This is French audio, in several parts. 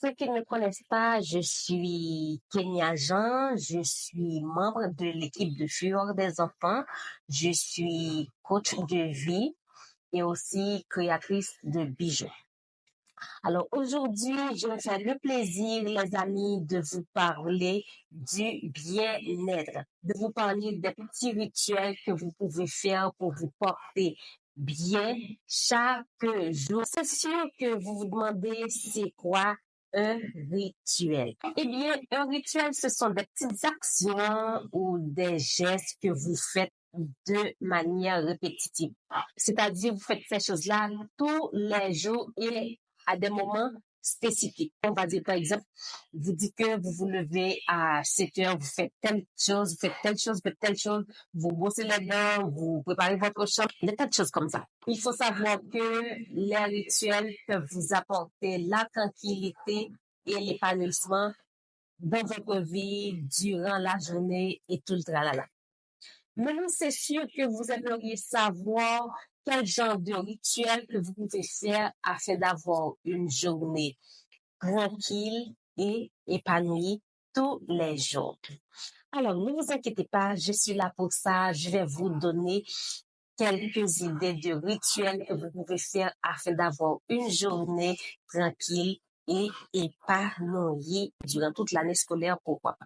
ceux qui ne me connaissent pas, je suis Kenya Jean, je suis membre de l'équipe de Fureur des enfants, je suis coach de vie et aussi créatrice de bijoux. Alors aujourd'hui, je me fais le plaisir, les amis, de vous parler du bien-être, de vous parler des petits rituels que vous pouvez faire pour vous porter bien chaque jour. C'est sûr que vous vous demandez c'est quoi un rituel. Eh bien, un rituel, ce sont des petites actions ou des gestes que vous faites de manière répétitive. C'est-à-dire, vous faites ces choses-là tous les jours et à des moments spécifiques. On va dire, par exemple, vous dites que vous vous levez à 7 heures, vous faites telle chose, vous faites telle chose, vous faites telle chose, vous brossez les dents, vous préparez votre chambre, des tas de choses comme ça. Il faut savoir que les rituels peuvent vous apporter la tranquillité et l'épanouissement dans votre vie durant la journée et tout le tralala. Maintenant, c'est sûr que vous aimeriez savoir quel genre de rituel que vous pouvez faire afin d'avoir une journée tranquille et épanouie tous les jours. Alors, ne vous inquiétez pas, je suis là pour ça. Je vais vous donner quelques idées de rituels que vous pouvez faire afin d'avoir une journée tranquille et épanouie durant toute l'année scolaire, pourquoi pas.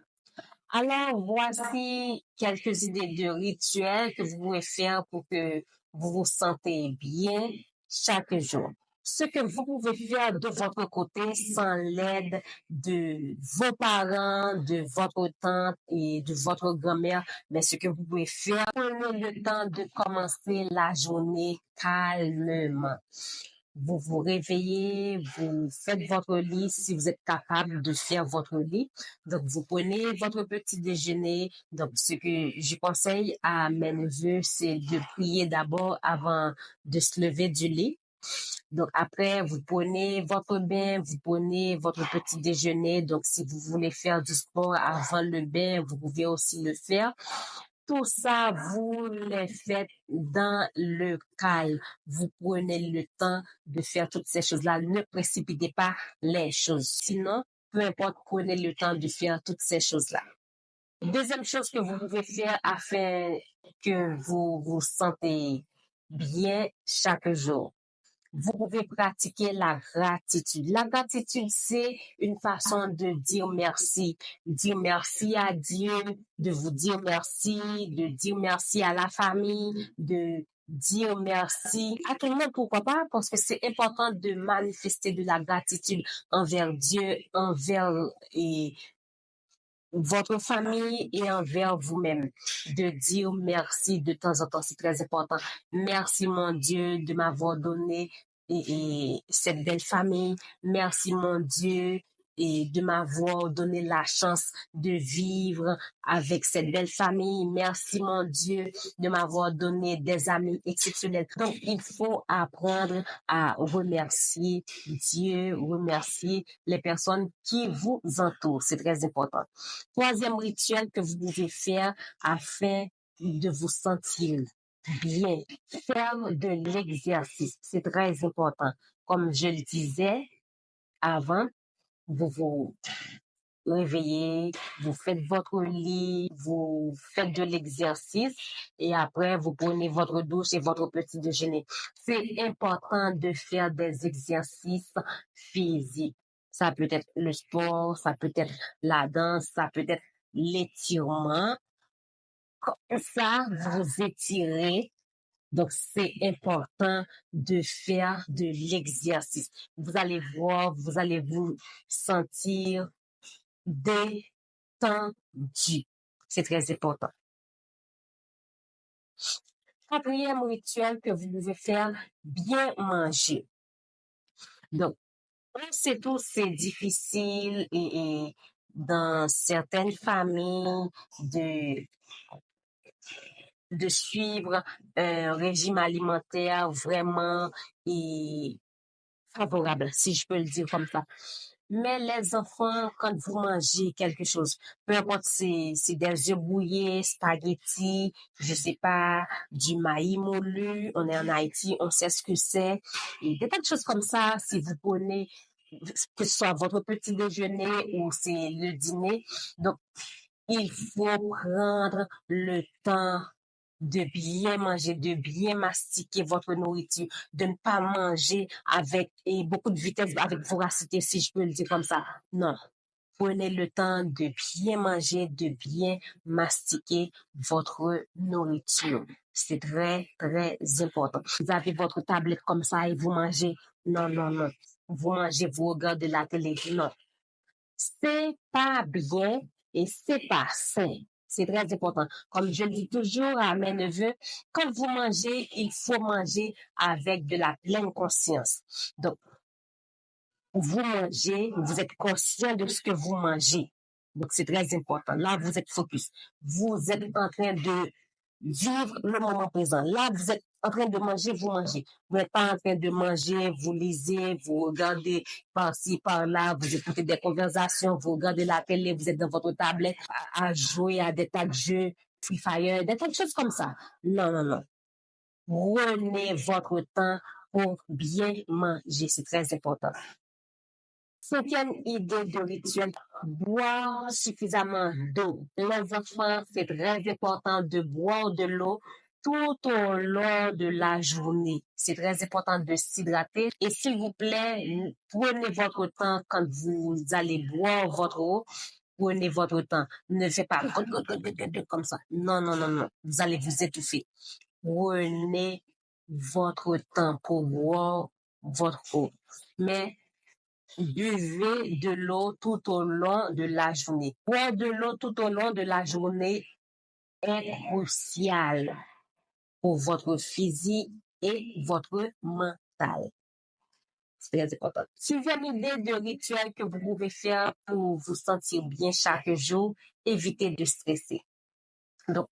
Alors, voici quelques idées de rituels que vous pouvez faire pour que vous vous sentez bien chaque jour. Ce que vous pouvez faire de votre côté sans l'aide de vos parents, de votre tante et de votre grand-mère, mais ce que vous pouvez faire, prenez le temps de commencer la journée calmement. Vous vous réveillez, vous faites votre lit si vous êtes capable de faire votre lit. Donc, vous prenez votre petit déjeuner. Donc, ce que je conseille à mes neveux, c'est de prier d'abord avant de se lever du lit. Donc, après, vous prenez votre bain, vous prenez votre petit déjeuner. Donc, si vous voulez faire du sport avant le bain, vous pouvez aussi le faire. Tout ça, vous le faites dans le calme. Vous prenez le temps de faire toutes ces choses-là. Ne précipitez pas les choses. Sinon, peu importe, prenez le temps de faire toutes ces choses-là. Deuxième chose que vous pouvez faire afin que vous vous sentez bien chaque jour. Vous pouvez pratiquer la gratitude. La gratitude, c'est une façon de dire merci. Dire merci à Dieu, de vous dire merci, de dire merci à la famille, de dire merci à tout le monde, pourquoi pas, parce que c'est important de manifester de la gratitude envers Dieu, envers votre famille et envers vous-même. De dire merci de temps en temps, c'est très important. Merci mon Dieu de m'avoir donné cette belle famille. Merci mon Dieu et de m'avoir donné la chance de vivre avec cette belle famille. Merci mon Dieu de m'avoir donné des amis exceptionnels. Donc, il faut apprendre à remercier Dieu, remercier les personnes qui vous entourent. C'est très important. Troisième rituel que vous pouvez faire afin de vous sentir bien, faire de l'exercice. C'est très important. Comme je le disais avant, vous vous réveillez, vous faites votre lit, vous faites de l'exercice et après vous prenez votre douche et votre petit déjeuner. C'est important de faire des exercices physiques. Ça peut être le sport, ça peut être la danse, ça peut être l'étirement. Comme ça, vous étirez. Donc, c'est important de faire de l'exercice. Vous allez voir, vous allez vous sentir détendu. C'est très important. Quatrième rituel que vous pouvez faire, bien manger. Donc, on sait tous, c'est difficile et dans certaines familles de suivre un régime alimentaire vraiment favorable, si je peux le dire comme ça. Mais les enfants, quand vous mangez quelque chose, peu importe c'est des œufs bouillés, spaghettis, je sais pas, du maïs moulu, on est en Haïti, on sait ce que c'est, et des tas de choses comme ça, si vous prenez que ce soit votre petit déjeuner ou c'est le dîner. Donc, il faut prendre le temps de bien manger, de bien mastiquer votre nourriture, de ne pas manger avec beaucoup de vitesse, avec voracité, si je peux le dire comme ça. Non. Prenez le temps de bien manger, de bien mastiquer votre nourriture. C'est très, très important. Vous avez votre tablette comme ça et vous mangez. Non, non, non. Vous mangez, vous regardez la télé. Non. C'est pas bien et c'est pas sain. C'est très important. Comme je le dis toujours à mes neveux, quand vous mangez, il faut manger avec de la pleine conscience. Donc, vous mangez, vous êtes conscient de ce que vous mangez. Donc, c'est très important. Là, vous êtes focus. Vous êtes en train de vivre le moment présent. Là, vous êtes en train de manger, vous mangez. Vous n'êtes pas en train de manger, vous lisez, vous regardez par-ci, par-là, vous écoutez des conversations, vous regardez la télé, vous êtes dans votre tablette à jouer à des tas de jeux, Free Fire, des tas de choses comme ça. Non, non, non. Prenez votre temps pour bien manger. C'est très important. Cinquième idée de rituel, boire suffisamment d'eau. Les enfants, c'est très important de boire de l'eau tout au long de la journée. C'est très important de s'hydrater. Et s'il vous plaît, prenez votre temps quand vous allez boire votre eau. Prenez votre temps. Ne faites pas comme ça. Non, non, non, non. Vous allez vous étouffer. Prenez votre temps pour boire votre eau. Mais buvez de l'eau tout au long de la journée. Boire de l'eau tout au long de la journée est crucial pour votre physique et votre mental. C'est très important. Suivez idée de rituel que vous pouvez faire pour vous sentir bien chaque jour. Évitez de stresser. Donc,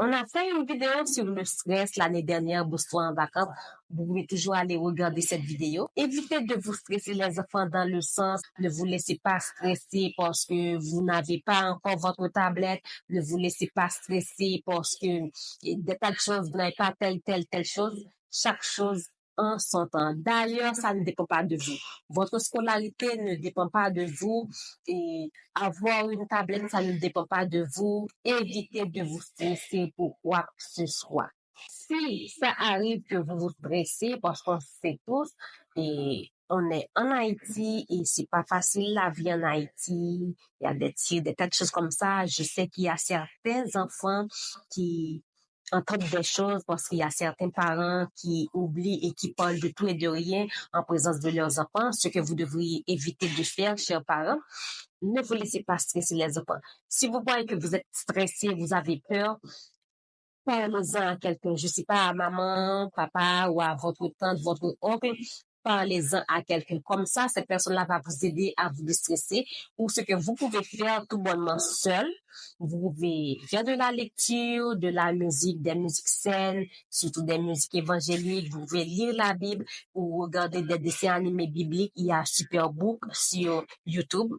on a fait une vidéo sur le stress l'année dernière, Bourse-toi en vacances. Vous pouvez toujours aller regarder cette vidéo. Évitez de vous stresser les enfants dans le sens, ne vous laissez pas stresser parce que vous n'avez pas encore votre tablette. Ne vous laissez pas stresser parce que des tas de choses, vous n'avez pas telle chose. Chaque chose en son temps. D'ailleurs, ça ne dépend pas de vous. Votre scolarité ne dépend pas de vous. Et avoir une tablette, ça ne dépend pas de vous. Évitez de vous stresser pour quoi que ce soit. Si ça arrive que vous vous stressez, parce qu'on sait tous, et on est en Haïti et c'est pas facile la vie en Haïti. Il y a des tirs, des tas de choses comme ça. Je sais qu'il y a certains enfants qui entendent des choses parce qu'il y a certains parents qui oublient et qui parlent de tout et de rien en présence de leurs enfants, ce que vous devriez éviter de faire, chers parents. Ne vous laissez pas stresser les enfants. Si vous voyez que vous êtes stressé, vous avez peur, parlez-en à quelqu'un, je ne sais pas, à maman, papa ou à votre tante, votre oncle. Parlez-en à quelqu'un. Comme ça, cette personne-là va vous aider à vous déstresser. Ou ce que vous pouvez faire tout bonnement seul. Vous pouvez faire de la lecture, de la musique, des musiques saines, surtout des musiques évangéliques. Vous pouvez lire la Bible ou regarder des dessins animés bibliques. Il y a Superbook sur YouTube.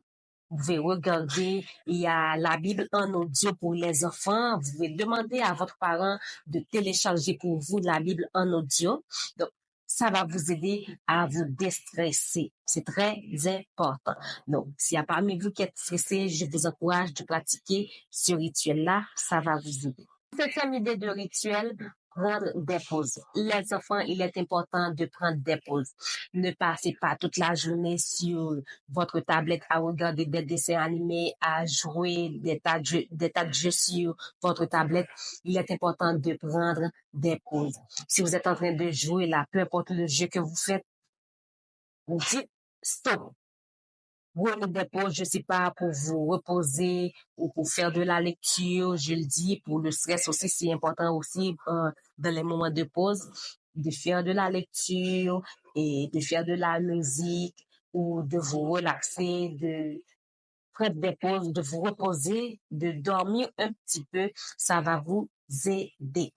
Vous pouvez regarder, il y a la Bible en audio pour les enfants. Vous pouvez demander à votre parent de télécharger pour vous la Bible en audio. Donc, ça va vous aider à vous déstresser. C'est très important. Donc, s'il y a parmi vous qui êtes stressé, je vous encourage de pratiquer ce rituel-là. Ça va vous aider. Septième idée de rituel, prendre des pauses. Les enfants, il est important de prendre des pauses. Ne passez pas toute la journée sur votre tablette à regarder des dessins animés, à jouer des tas de jeux sur votre tablette. Il est important de prendre des pauses. Si vous êtes en train de jouer là, peu importe le jeu que vous faites, vous dites stop. Prenez des pauses, je sais pas, pour vous reposer ou pour faire de la lecture, je le dis, pour le stress aussi, c'est important aussi dans les moments de pause, de faire de la lecture et de faire de la musique ou de vous relaxer, de prendre des pauses, de vous reposer, de dormir un petit peu, ça va vous aider.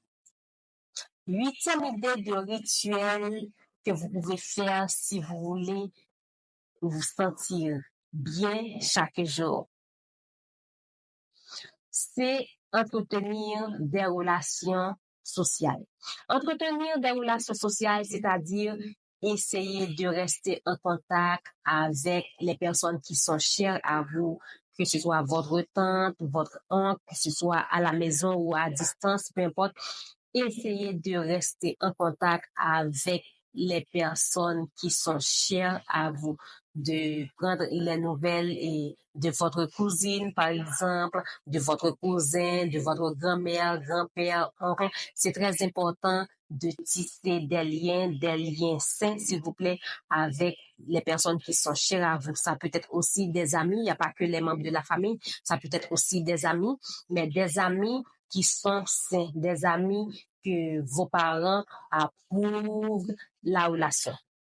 Huitième idée de rituel que vous pouvez faire si vous voulez vous sentir bien chaque jour, c'est entretenir des relations sociales. Entretenir des relations sociales, c'est-à-dire essayez de rester en contact avec les personnes qui sont chères à vous, que ce soit votre tante, votre oncle, que ce soit à la maison ou à distance, peu importe. Essayez de rester en contact avec les personnes qui sont chères à vous, de prendre les nouvelles et de votre cousine, par exemple, de votre cousin, de votre grand-mère, grand-père, oncle. C'est très important de tisser des liens sains, s'il vous plaît, avec les personnes qui sont chères à vous. Ça peut être aussi des amis, il n'y a pas que les membres de la famille, ça peut être aussi des amis, mais des amis qui sont sains, des amis que vos parents approuvent la relation.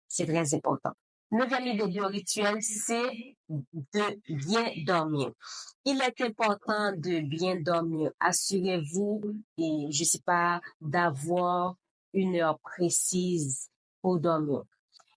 C'est très important. Neuvième idée du rituel, c'est de bien dormir. Il est important de bien dormir. Assurez-vous, et je sais pas, d'avoir une heure précise pour dormir.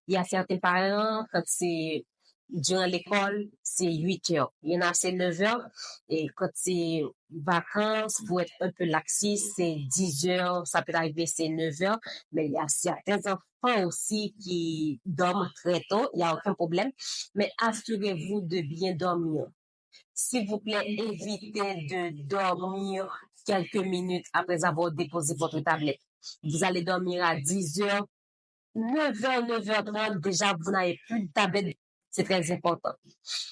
Il y a certains parents, quand c'est durant l'école, c'est 8 heures. Il y en a, c'est 9 heures. Et quand c'est vacances, pour être un peu laxiste, c'est 10 heures. Ça peut arriver, c'est 9 heures. Mais il y a certains enfants aussi qui dorment très tôt. Il n'y a aucun problème. Mais assurez-vous de bien dormir. S'il vous plaît, évitez de dormir quelques minutes après avoir déposé votre tablette. Vous allez dormir à 10 heures. 9h, 9h30, déjà, vous n'avez plus de tablette. C'est très important.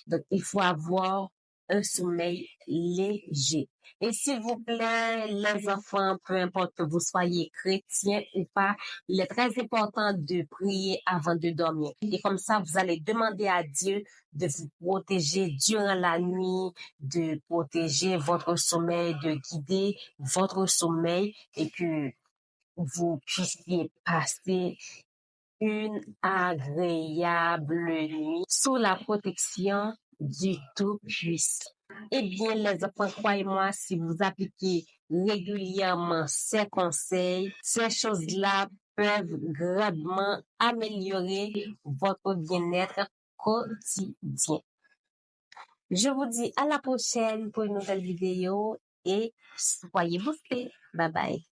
Donc, il faut avoir un sommeil léger. Et s'il vous plaît, les enfants, peu importe que vous soyez chrétien ou pas, il est très important de prier avant de dormir. Et comme ça, vous allez demander à Dieu de vous protéger durant la nuit, de protéger votre sommeil, de guider votre sommeil et que vous puissiez passer une agréable nuit sous la protection du Tout-Puissant. Eh bien, les enfants, croyez-moi, si vous appliquez régulièrement ces conseils, ces choses-là peuvent grandement améliorer votre bien-être quotidien. Je vous dis à la prochaine pour une nouvelle vidéo et soyez boostés. Bye bye.